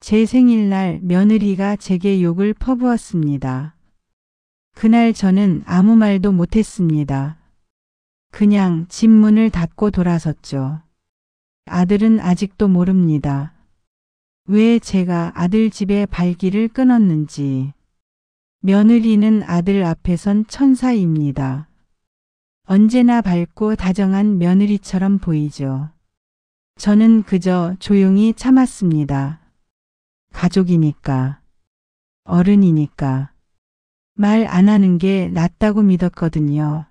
제 생일날 며느리가 제게 욕을 퍼부었습니다. 그날 저는 아무 말도 못했습니다. 그냥 집 문을 닫고 돌아섰죠. 아들은 아직도 모릅니다. 왜 제가 아들 집에 발길을 끊었는지. 며느리는 아들 앞에선 천사입니다. 언제나 밝고 다정한 며느리처럼 보이죠. 저는 그저 조용히 참았습니다. 가족이니까, 어른이니까, 말 안 하는 게 낫다고 믿었거든요.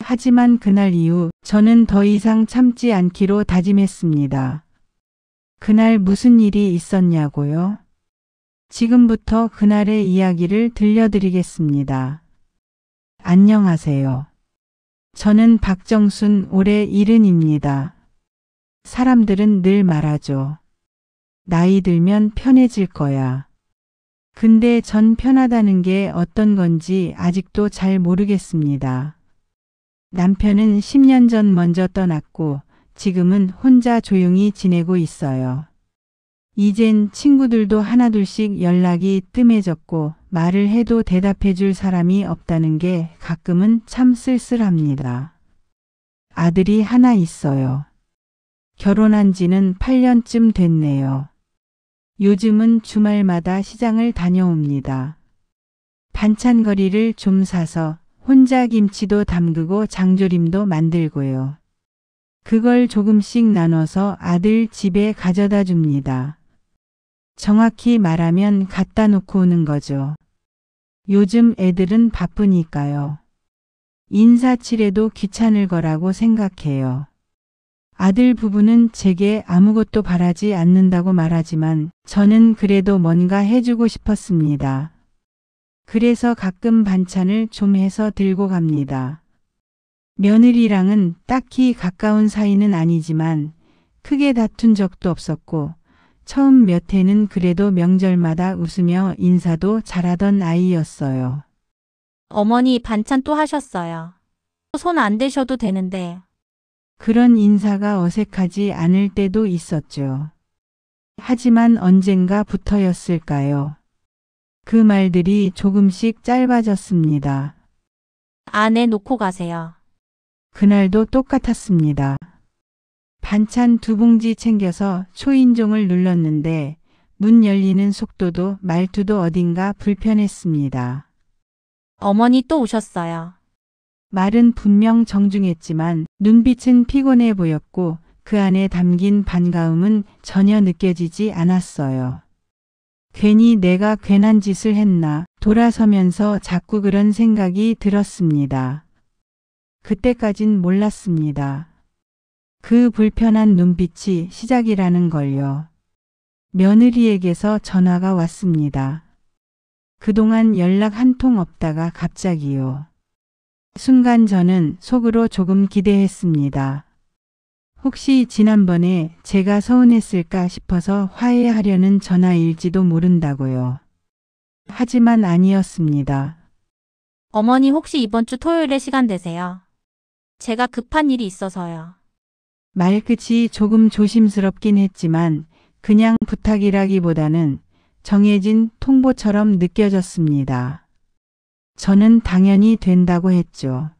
하지만 그날 이후 저는 더 이상 참지 않기로 다짐했습니다. 그날 무슨 일이 있었냐고요? 지금부터 그날의 이야기를 들려드리겠습니다. 안녕하세요. 저는 박정순 올해 70입니다. 사람들은 늘 말하죠. 나이 들면 편해질 거야. 근데 전 편하다는 게 어떤 건지 아직도 잘 모르겠습니다. 남편은 10년 전 먼저 떠났고 지금은 혼자 조용히 지내고 있어요. 이젠 친구들도 하나둘씩 연락이 뜸해졌고 말을 해도 대답해 줄 사람이 없다는 게 가끔은 참 쓸쓸합니다. 아들이 하나 있어요. 결혼한 지는 8년쯤 됐네요. 요즘은 주말마다 시장을 다녀옵니다. 반찬거리를 좀 사서 혼자 김치도 담그고 장조림도 만들고요. 그걸 조금씩 나눠서 아들 집에 가져다 줍니다. 정확히 말하면 갖다 놓고 오는 거죠. 요즘 애들은 바쁘니까요. 인사치레도 귀찮을 거라고 생각해요. 아들 부부는 제게 아무것도 바라지 않는다고 말하지만 저는 그래도 뭔가 해주고 싶었습니다. 그래서 가끔 반찬을 좀 해서 들고 갑니다. 며느리랑은 딱히 가까운 사이는 아니지만 크게 다툰 적도 없었고 처음 몇 해는 그래도 명절마다 웃으며 인사도 잘하던 아이였어요. 어머니 반찬 또 하셨어요. 손 안 대셔도 되는데. 그런 인사가 어색하지 않을 때도 있었죠. 하지만 언젠가부터였을까요? 그 말들이 조금씩 짧아졌습니다. 안에 놓고 가세요. 그날도 똑같았습니다. 반찬 2봉지 챙겨서 초인종을 눌렀는데 문 열리는 속도도 말투도 어딘가 불편했습니다. 어머니 또 오셨어요. 말은 분명 정중했지만 눈빛은 피곤해 보였고 그 안에 담긴 반가움은 전혀 느껴지지 않았어요. 괜히 내가 괜한 짓을 했나 돌아서면서 자꾸 그런 생각이 들었습니다. 그때까진 몰랐습니다. 그 불편한 눈빛이 시작이라는 걸요. 며느리에게서 전화가 왔습니다. 그동안 연락 한 통 없다가 갑자기요. 순간 저는 속으로 조금 기대했습니다. 혹시 지난번에 제가 서운했을까 싶어서 화해하려는 전화일지도 모른다고요. 하지만 아니었습니다. 어머니 혹시 이번 주 토요일에 시간 되세요? 제가 급한 일이 있어서요. 말끝이 조금 조심스럽긴 했지만 그냥 부탁이라기보다는 정해진 통보처럼 느껴졌습니다. 저는 당연히 된다고 했죠.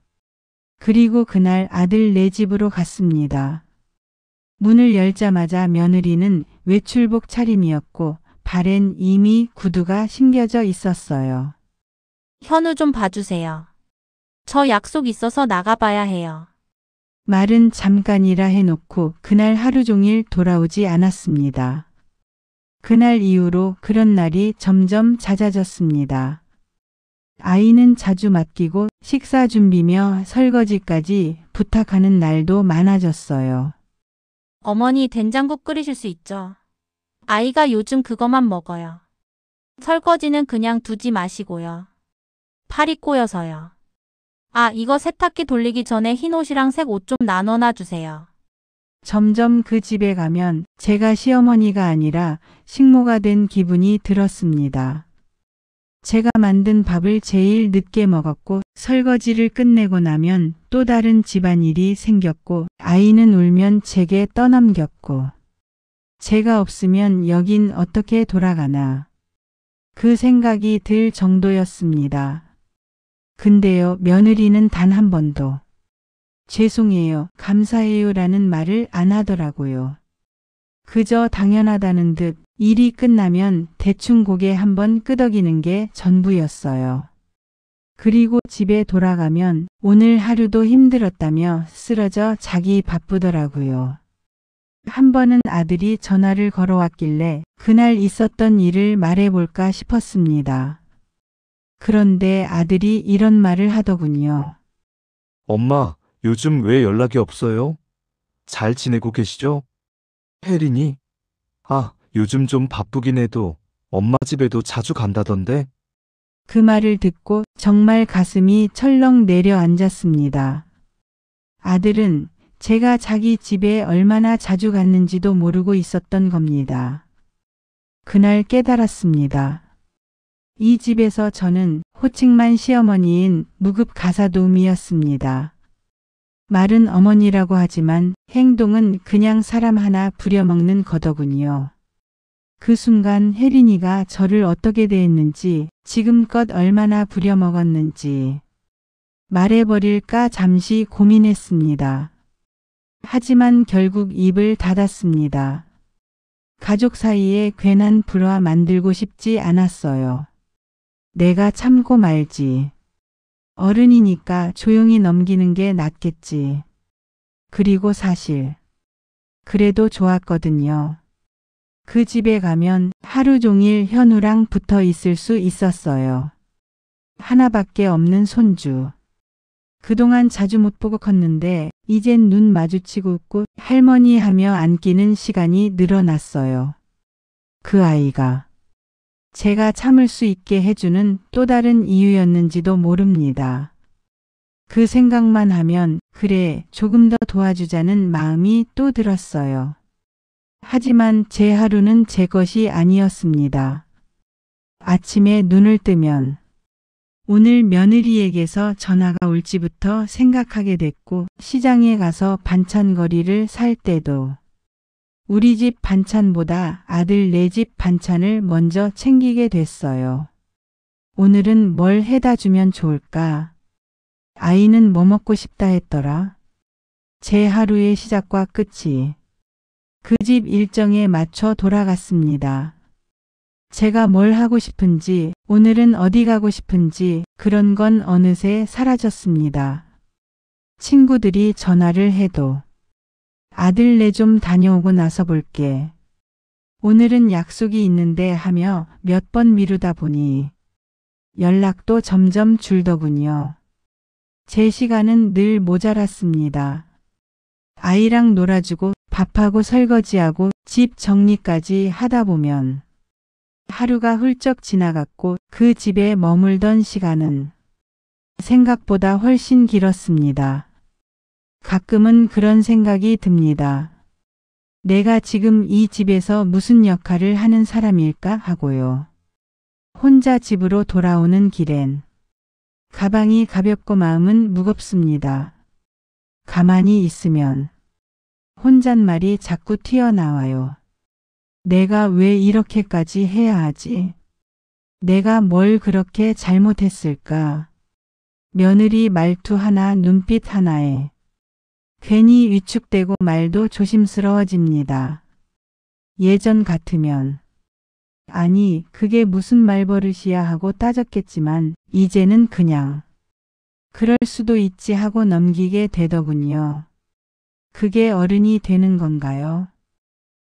그리고 그날 아들 네 집으로 갔습니다. 문을 열자마자 며느리는 외출복 차림이었고 발엔 이미 구두가 신겨져 있었어요. 현우 좀 봐주세요. 저 약속 있어서 나가봐야 해요. 말은 잠깐이라 해놓고 그날 하루 종일 돌아오지 않았습니다. 그날 이후로 그런 날이 점점 잦아졌습니다. 아이는 자주 맡기고 식사 준비며 설거지까지 부탁하는 날도 많아졌어요. 어머니 된장국 끓이실 수 있죠? 아이가 요즘 그거만 먹어요. 설거지는 그냥 두지 마시고요. 팔이 꼬여서요. 아, 이거 세탁기 돌리기 전에 흰 옷이랑 색 옷 좀 나눠 주세요. 점점 그 집에 가면 제가 시어머니가 아니라 식모가 된 기분이 들었습니다. 제가 만든 밥을 제일 늦게 먹었고 설거지를 끝내고 나면 또 다른 집안일이 생겼고 아이는 울면 제게 떠넘겼고 제가 없으면 여긴 어떻게 돌아가나. 그 생각이 들 정도였습니다. 근데요, 며느리는 단 한 번도 죄송해요, 감사해요라는 말을 안 하더라고요. 그저 당연하다는 듯 일이 끝나면 대충 고개 한번 끄덕이는 게 전부였어요. 그리고 집에 돌아가면 오늘 하루도 힘들었다며 쓰러져 자기 바쁘더라고요. 한 번은 아들이 전화를 걸어왔길래 그날 있었던 일을 말해볼까 싶었습니다. 그런데 아들이 이런 말을 하더군요. 엄마, 요즘 왜 연락이 없어요? 잘 지내고 계시죠? 혜린이? 아, 요즘 좀 바쁘긴 해도 엄마 집에도 자주 간다던데? 그 말을 듣고 정말 가슴이 철렁 내려앉았습니다. 아들은 제가 자기 집에 얼마나 자주 갔는지도 모르고 있었던 겁니다. 그날 깨달았습니다. 이 집에서 저는 호칭만 시어머니인 무급 가사도우미였습니다. 말은 어머니라고 하지만 행동은 그냥 사람 하나 부려먹는 거더군요. 그 순간 혜린이가 저를 어떻게 대했는지, 지금껏 얼마나 부려먹었는지 말해버릴까 잠시 고민했습니다. 하지만 결국 입을 닫았습니다. 가족 사이에 괜한 불화 만들고 싶지 않았어요. 내가 참고 말지. 어른이니까 조용히 넘기는 게 낫겠지. 그리고 사실 그래도 좋았거든요. 그 집에 가면 하루 종일 현우랑 붙어 있을 수 있었어요. 하나밖에 없는 손주. 그동안 자주 못 보고 컸는데 이젠 눈 마주치고 웃고 할머니 하며 안기는 시간이 늘어났어요. 그 아이가 제가 참을 수 있게 해주는 또 다른 이유였는지도 모릅니다. 그 생각만 하면 그래, 조금 더 도와주자는 마음이 또 들었어요. 하지만 제 하루는 제 것이 아니었습니다. 아침에 눈을 뜨면 오늘 며느리에게서 전화가 올지부터 생각하게 됐고, 시장에 가서 반찬거리를 살 때도 우리 집 반찬보다 아들 내 집 반찬을 먼저 챙기게 됐어요. 오늘은 뭘 해다 주면 좋을까? 아이는 뭐 먹고 싶다 했더라? 제 하루의 시작과 끝이 그 집 일정에 맞춰 돌아갔습니다. 제가 뭘 하고 싶은지, 오늘은 어디 가고 싶은지 그런 건 어느새 사라졌습니다. 친구들이 전화를 해도 아들 내 좀 다녀오고 나서 볼게. 오늘은 약속이 있는데 하며 몇 번 미루다 보니 연락도 점점 줄더군요. 제 시간은 늘 모자랐습니다. 아이랑 놀아주고 밥하고 설거지하고 집 정리까지 하다 보면 하루가 훌쩍 지나갔고 그 집에 머물던 시간은 생각보다 훨씬 길었습니다. 가끔은 그런 생각이 듭니다. 내가 지금 이 집에서 무슨 역할을 하는 사람일까 하고요. 혼자 집으로 돌아오는 길엔 가방이 가볍고 마음은 무겁습니다. 가만히 있으면 혼잣말이 자꾸 튀어나와요. 내가 왜 이렇게까지 해야 하지? 내가 뭘 그렇게 잘못했을까? 며느리 말투 하나, 눈빛 하나에 괜히 위축되고 말도 조심스러워집니다. 예전 같으면 아니, 그게 무슨 말버릇이야 하고 따졌겠지만 이제는 그냥 그럴 수도 있지 하고 넘기게 되더군요. 그게 어른이 되는 건가요?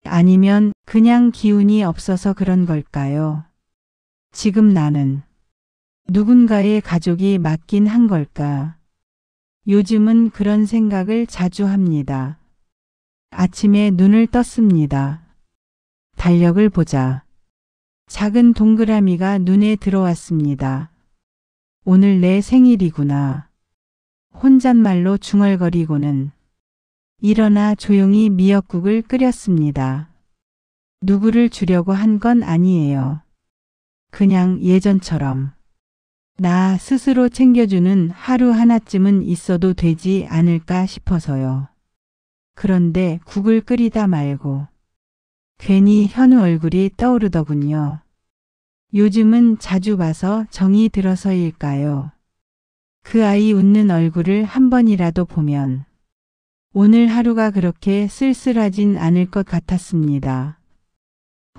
아니면 그냥 기운이 없어서 그런 걸까요? 지금 나는 누군가의 가족이 맞긴 한 걸까? 요즘은 그런 생각을 자주 합니다. 아침에 눈을 떴습니다. 달력을 보자. 작은 동그라미가 눈에 들어왔습니다. 오늘 내 생일이구나. 혼잣말로 중얼거리고는 일어나 조용히 미역국을 끓였습니다. 누구를 주려고 한 건 아니에요. 그냥 예전처럼 나 스스로 챙겨주는 하루 하나쯤은 있어도 되지 않을까 싶어서요. 그런데 국을 끓이다 말고 괜히 현우 얼굴이 떠오르더군요. 요즘은 자주 봐서 정이 들어서일까요? 그 아이 웃는 얼굴을 한 번이라도 보면 오늘 하루가 그렇게 쓸쓸하진 않을 것 같았습니다.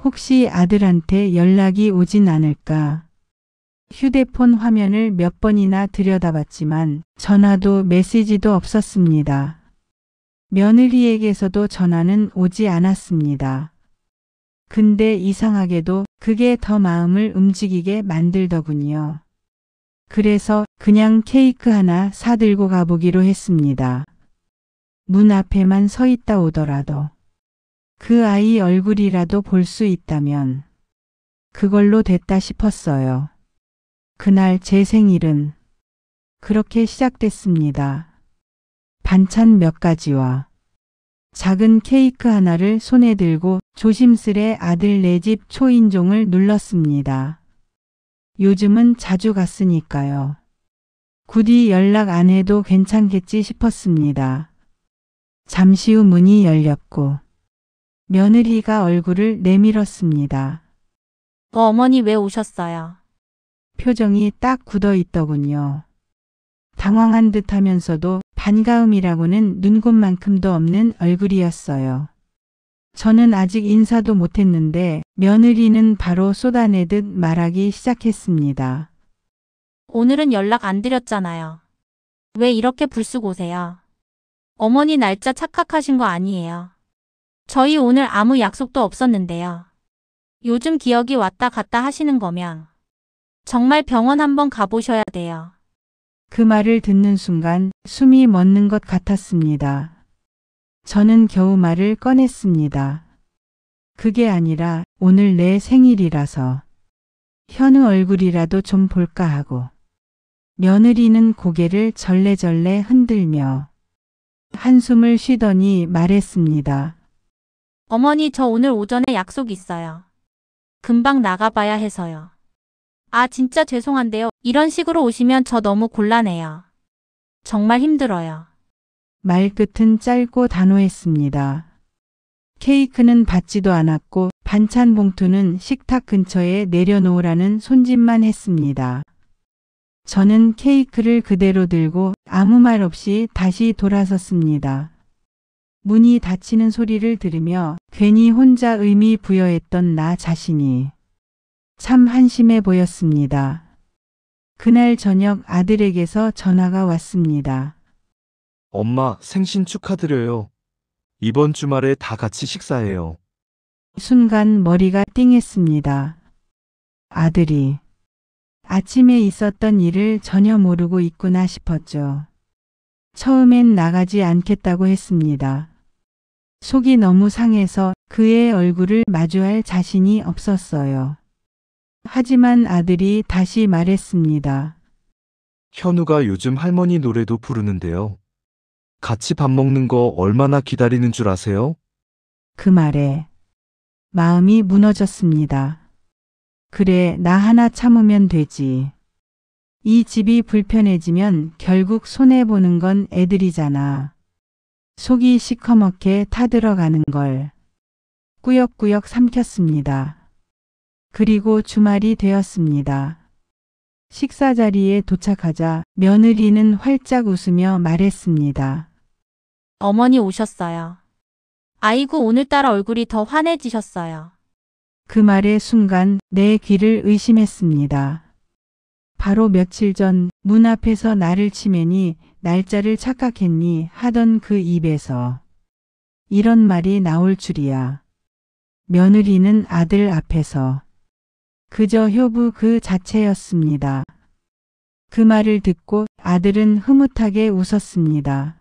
혹시 아들한테 연락이 오진 않을까? 휴대폰 화면을 몇 번이나 들여다봤지만 전화도 메시지도 없었습니다. 며느리에게서도 전화는 오지 않았습니다. 근데 이상하게도 그게 더 마음을 움직이게 만들더군요. 그래서 그냥 케이크 하나 사들고 가보기로 했습니다. 문 앞에만 서 있다 오더라도 그 아이 얼굴이라도 볼 수 있다면 그걸로 됐다 싶었어요. 그날 제 생일은 그렇게 시작됐습니다. 반찬 몇 가지와 작은 케이크 하나를 손에 들고 조심스레 아들 네 집 초인종을 눌렀습니다. 요즘은 자주 갔으니까요. 굳이 연락 안 해도 괜찮겠지 싶었습니다. 잠시 후 문이 열렸고 며느리가 얼굴을 내밀었습니다. 어머니 왜 오셨어요? 표정이 딱 굳어 있더군요. 당황한 듯 하면서도 반가움이라고는 눈곱만큼도 없는 얼굴이었어요. 저는 아직 인사도 못했는데 며느리는 바로 쏟아내듯 말하기 시작했습니다. 오늘은 연락 안 드렸잖아요. 왜 이렇게 불쑥 오세요? 어머니 날짜 착각하신 거 아니에요. 저희 오늘 아무 약속도 없었는데요. 요즘 기억이 왔다 갔다 하시는 거면 정말 병원 한번 가보셔야 돼요. 그 말을 듣는 순간 숨이 멎는 것 같았습니다. 저는 겨우 말을 꺼냈습니다. 그게 아니라 오늘 내 생일이라서 현우 얼굴이라도 좀 볼까 하고. 며느리는 고개를 절레절레 흔들며 한숨을 쉬더니 말했습니다. 어머니 저 오늘 오전에 약속 있어요. 금방 나가봐야 해서요. 아 진짜 죄송한데요. 이런 식으로 오시면 저 너무 곤란해요. 정말 힘들어요. 말끝은 짧고 단호했습니다. 케이크는 받지도 않았고 반찬 봉투는 식탁 근처에 내려놓으라는 손짓만 했습니다. 저는 케이크를 그대로 들고 아무 말 없이 다시 돌아섰습니다. 문이 닫히는 소리를 들으며 괜히 혼자 의미 부여했던 나 자신이 참 한심해 보였습니다. 그날 저녁 아들에게서 전화가 왔습니다. 엄마 생신 축하드려요. 이번 주말에 다 같이 식사해요. 순간 머리가 띵했습니다. 아들이 아침에 있었던 일을 전혀 모르고 있구나 싶었죠. 처음엔 나가지 않겠다고 했습니다. 속이 너무 상해서 그의 얼굴을 마주할 자신이 없었어요. 하지만 아들이 다시 말했습니다. 현우가 요즘 할머니 노래도 부르는데요. 같이 밥 먹는 거 얼마나 기다리는 줄 아세요? 그 말에 마음이 무너졌습니다. 그래, 나 하나 참으면 되지. 이 집이 불편해지면 결국 손해보는 건 애들이잖아. 속이 시커멓게 타들어가는 걸 꾸역꾸역 삼켰습니다. 그리고 주말이 되었습니다. 식사 자리에 도착하자 며느리는 활짝 웃으며 말했습니다. 어머니 오셨어요. 아이고 오늘따라 얼굴이 더 환해지셨어요. 그 말의 순간 내 귀를 의심했습니다. 바로 며칠 전 문 앞에서 나를 치매니 날짜를 착각했니 하던 그 입에서 이런 말이 나올 줄이야. 며느리는 아들 앞에서 그저 효부 그 자체였습니다. 그 말을 듣고 아들은 흐뭇하게 웃었습니다.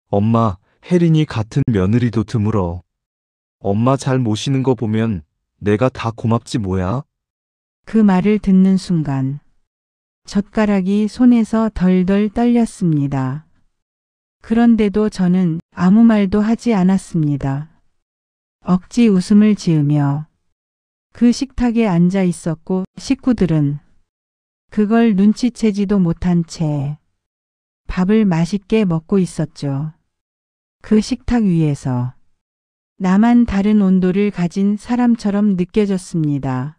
엄마, 혜린이 같은 며느리도 드물어. 엄마 잘 모시는 거 보면 내가 다 고맙지 뭐야? 그 말을 듣는 순간 젓가락이 손에서 덜덜 떨렸습니다. 그런데도 저는 아무 말도 하지 않았습니다. 억지 웃음을 지으며 그 식탁에 앉아 있었고 식구들은 그걸 눈치채지도 못한 채 밥을 맛있게 먹고 있었죠. 그 식탁 위에서 나만 다른 온도를 가진 사람처럼 느껴졌습니다.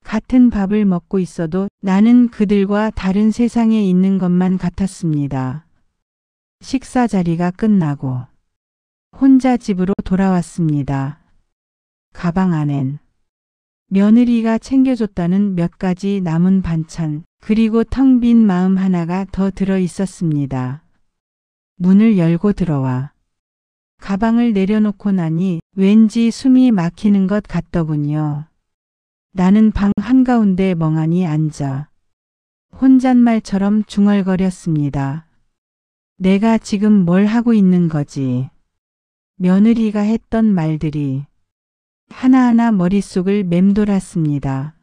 같은 밥을 먹고 있어도 나는 그들과 다른 세상에 있는 것만 같았습니다. 식사 자리가 끝나고 혼자 집으로 돌아왔습니다. 가방 안엔 며느리가 챙겨줬다는 몇 가지 남은 반찬, 그리고 텅 빈 마음 하나가 더 들어 있었습니다. 문을 열고 들어와 가방을 내려놓고 나니 왠지 숨이 막히는 것 같더군요. 나는 방 한가운데 멍하니 앉아 혼잣말처럼 중얼거렸습니다. 내가 지금 뭘 하고 있는 거지? 며느리가 했던 말들이 하나하나 머릿속을 맴돌았습니다.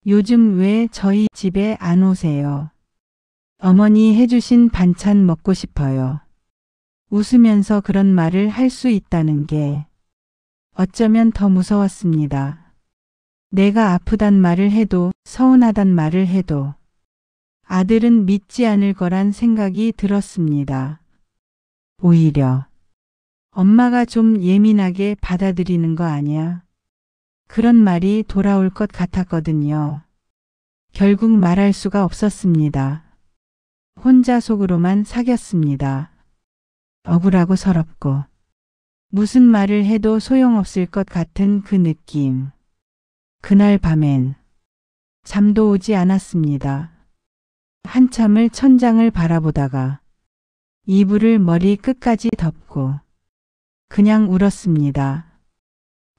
요즘 왜 저희 집에 안 오세요? 어머니 해주신 반찬 먹고 싶어요. 웃으면서 그런 말을 할 수 있다는 게 어쩌면 더 무서웠습니다. 내가 아프단 말을 해도 서운하단 말을 해도 아들은 믿지 않을 거란 생각이 들었습니다. 오히려 엄마가 좀 예민하게 받아들이는 거 아니야? 그런 말이 돌아올 것 같았거든요. 결국 말할 수가 없었습니다. 혼자 속으로만 사겼습니다. 억울하고 서럽고 무슨 말을 해도 소용없을 것 같은 그 느낌. 그날 밤엔 잠도 오지 않았습니다. 한참을 천장을 바라보다가 이불을 머리 끝까지 덮고 그냥 울었습니다.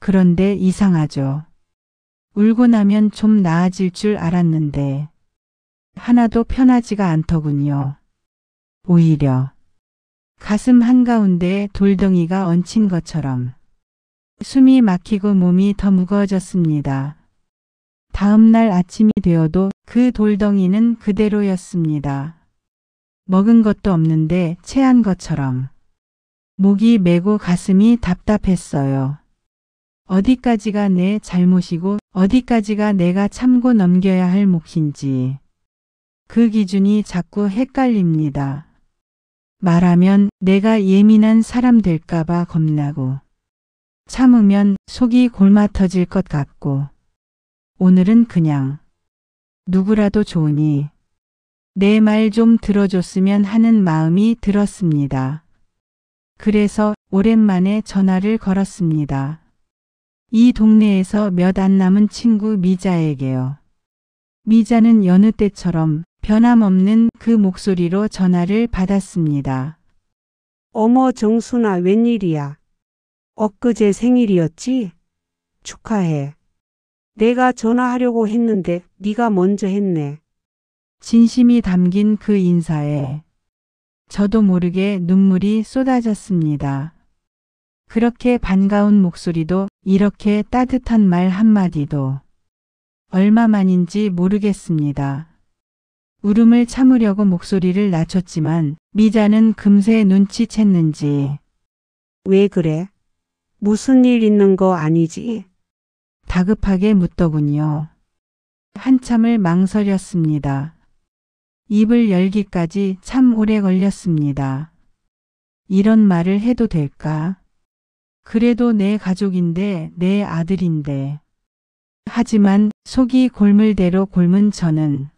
그런데 이상하죠. 울고 나면 좀 나아질 줄 알았는데 하나도 편하지가 않더군요. 오히려 가슴 한가운데 돌덩이가 얹힌 것처럼 숨이 막히고 몸이 더 무거워졌습니다. 다음 날 아침이 되어도 그 돌덩이는 그대로였습니다. 먹은 것도 없는데 체한 것처럼 목이 메고 가슴이 답답했어요. 어디까지가 내 잘못이고 어디까지가 내가 참고 넘겨야 할 몫인지 그 기준이 자꾸 헷갈립니다. 말하면 내가 예민한 사람 될까봐 겁나고 참으면 속이 골마 터질 것 같고 오늘은 그냥 누구라도 좋으니 내 말 좀 들어줬으면 하는 마음이 들었습니다. 그래서 오랜만에 전화를 걸었습니다. 이 동네에서 몇 안 남은 친구 미자에게요. 미자는 여느 때처럼 변함없는 그 목소리로 전화를 받았습니다. 어머 정순아 웬일이야? 엊그제 생일이었지? 축하해. 내가 전화하려고 했는데 네가 먼저 했네. 진심이 담긴 그 인사에 저도 모르게 눈물이 쏟아졌습니다. 그렇게 반가운 목소리도 이렇게 따뜻한 말 한마디도 얼마만인지 모르겠습니다. 울음을 참으려고 목소리를 낮췄지만 미자는 금세 눈치챘는지 왜 그래? 무슨 일 있는 거 아니지? 다급하게 묻더군요. 한참을 망설였습니다. 입을 열기까지 참 오래 걸렸습니다. 이런 말을 해도 될까? 그래도 내 가족인데 내 아들인데. 하지만 속이 골물 대로 골문 저는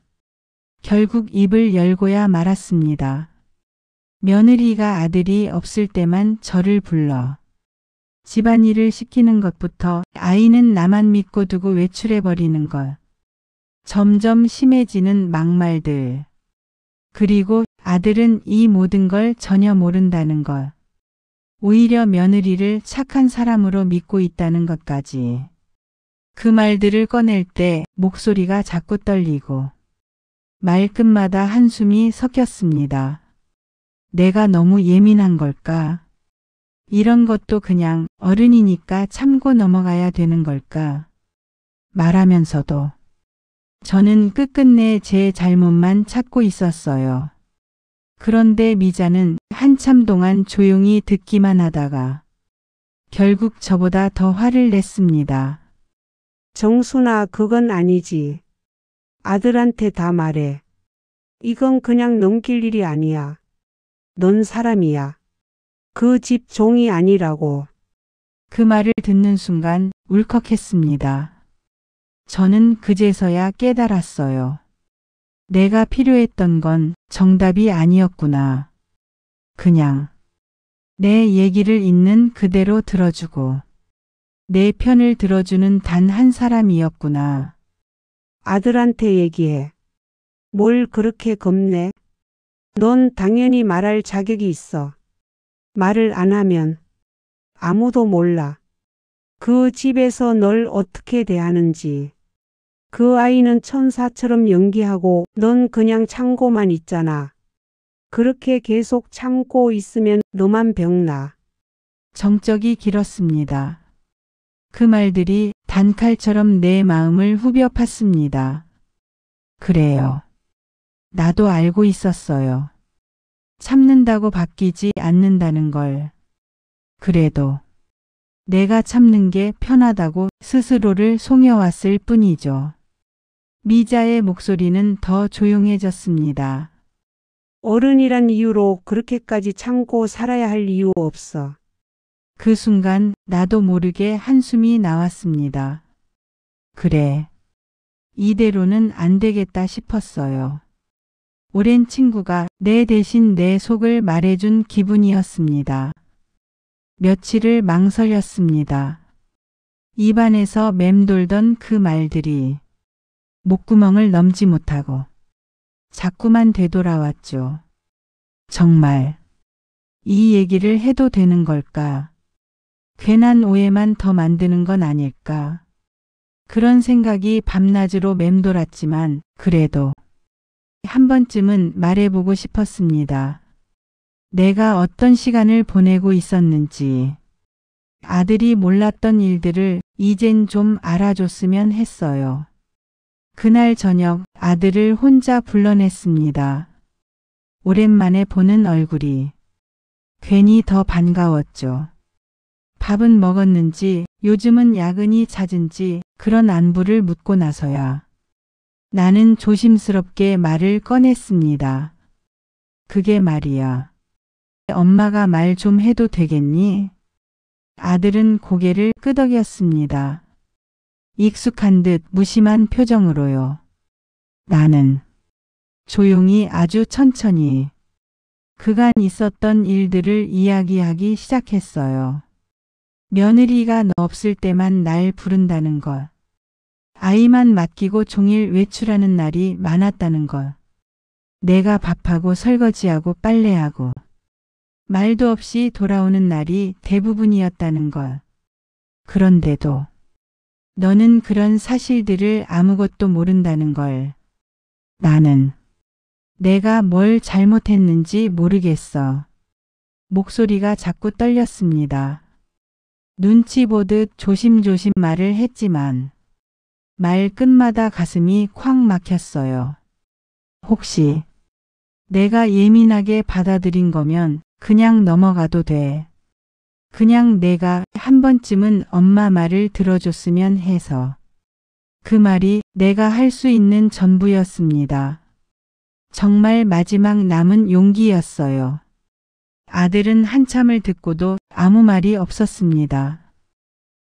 결국 입을 열고야 말았습니다. 며느리가 아들이 없을 때만 저를 불러 집안일을 시키는 것부터 아이는 나만 믿고 두고 외출해버리는 것. 점점 심해지는 막말들. 그리고 아들은 이 모든 걸 전혀 모른다는 것. 오히려 며느리를 착한 사람으로 믿고 있다는 것까지. 그 말들을 꺼낼 때 목소리가 자꾸 떨리고 말끝마다 한숨이 섞였습니다. 내가 너무 예민한 걸까? 이런 것도 그냥 어른이니까 참고 넘어가야 되는 걸까? 말하면서도 저는 끝끝내 제 잘못만 찾고 있었어요. 그런데 미자는 한참 동안 조용히 듣기만 하다가 결국 저보다 더 화를 냈습니다. 정순아 그건 아니지. 아들한테 다 말해. 이건 그냥 넘길 일이 아니야. 넌 사람이야. 그 집 종이 아니라고. 그 말을 듣는 순간 울컥했습니다. 저는 그제서야 깨달았어요. 내가 필요했던 건 정답이 아니었구나. 그냥 내 얘기를 있는 그대로 들어주고 내 편을 들어주는 단 한 사람이었구나. 아들한테 얘기해. 뭘 그렇게 겁내? 넌 당연히 말할 자격이 있어. 말을 안 하면 아무도 몰라. 그 집에서 널 어떻게 대하는지. 그 아이는 천사처럼 연기하고 넌 그냥 참고만 있잖아. 그렇게 계속 참고 있으면 너만 병나. 정적이 길었습니다. 그 말들이 단칼처럼 내 마음을 후벼 팠습니다. 그래요. 나도 알고 있었어요. 참는다고 바뀌지 않는다는 걸. 그래도 내가 참는 게 편하다고 스스로를 속여왔을 뿐이죠. 미자의 목소리는 더 조용해졌습니다. 어른이란 이유로 그렇게까지 참고 살아야 할 이유 없어. 그 순간 나도 모르게 한숨이 나왔습니다. 그래. 이대로는 안 되겠다 싶었어요. 오랜 친구가 내 대신 내 속을 말해준 기분이었습니다. 며칠을 망설였습니다. 입안에서 맴돌던 그 말들이 목구멍을 넘지 못하고 자꾸만 되돌아왔죠. 정말 이 얘기를 해도 되는 걸까? 괜한 오해만 더 만드는 건 아닐까? 그런 생각이 밤낮으로 맴돌았지만 그래도 한 번쯤은 말해보고 싶었습니다. 내가 어떤 시간을 보내고 있었는지, 아들이 몰랐던 일들을 이젠 좀 알아줬으면 했어요. 그날 저녁 아들을 혼자 불러냈습니다. 오랜만에 보는 얼굴이 괜히 더 반가웠죠. 밥은 먹었는지, 요즘은 야근이 잦은지 그런 안부를 묻고 나서야 나는 조심스럽게 말을 꺼냈습니다. 그게 말이야. 엄마가 말 좀 해도 되겠니? 아들은 고개를 끄덕였습니다. 익숙한 듯 무심한 표정으로요. 나는 조용히 아주 천천히 그간 있었던 일들을 이야기하기 시작했어요. 며느리가 너 없을 때만 날 부른다는 것. 아이만 맡기고 종일 외출하는 날이 많았다는 것. 내가 밥하고 설거지하고 빨래하고 말도 없이 돌아오는 날이 대부분이었다는 것. 그런데도 너는 그런 사실들을 아무것도 모른다는 걸. 나는 내가 뭘 잘못했는지 모르겠어. 목소리가 자꾸 떨렸습니다. 눈치 보듯 조심조심 말을 했지만 말 끝마다 가슴이 콱 막혔어요. 혹시 내가 예민하게 받아들인 거면 그냥 넘어가도 돼. 그냥 내가 한 번쯤은 엄마 말을 들어줬으면 해서. 그 말이 내가 할 수 있는 전부였습니다. 정말 마지막 남은 용기였어요. 아들은 한참을 듣고도 아무 말이 없었습니다.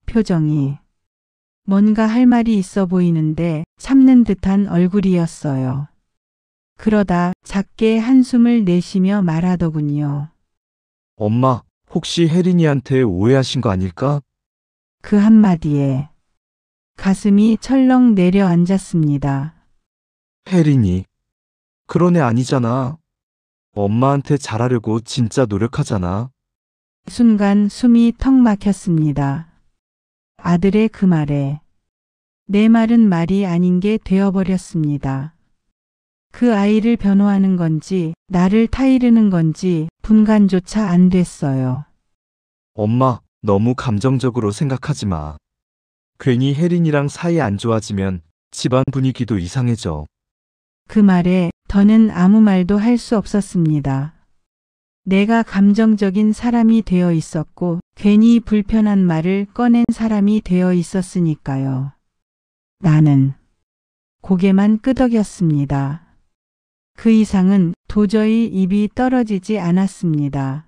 표정이 뭔가 할 말이 있어 보이는데 참는 듯한 얼굴이었어요. 그러다 작게 한숨을 내쉬며 말하더군요. 엄마, 혹시 혜린이한테 오해하신 거 아닐까? 그 한마디에 가슴이 철렁 내려앉았습니다. 혜린이. 그런 애 아니잖아. 엄마한테 잘하려고 진짜 노력하잖아. 순간 숨이 턱 막혔습니다. 아들의 그 말에 내 말은 말이 아닌 게 되어버렸습니다. 그 아이를 변호하는 건지 나를 타이르는 건지 분간조차 안 됐어요. 엄마, 너무 감정적으로 생각하지 마. 괜히 혜린이랑 사이 안 좋아지면 집안 분위기도 이상해져. 그 말에 더는 아무 말도 할 수 없었습니다. 내가 감정적인 사람이 되어 있었고 괜히 불편한 말을 꺼낸 사람이 되어 있었으니까요. 나는 고개만 끄덕였습니다. 그 이상은 도저히 입이 떨어지지 않았습니다.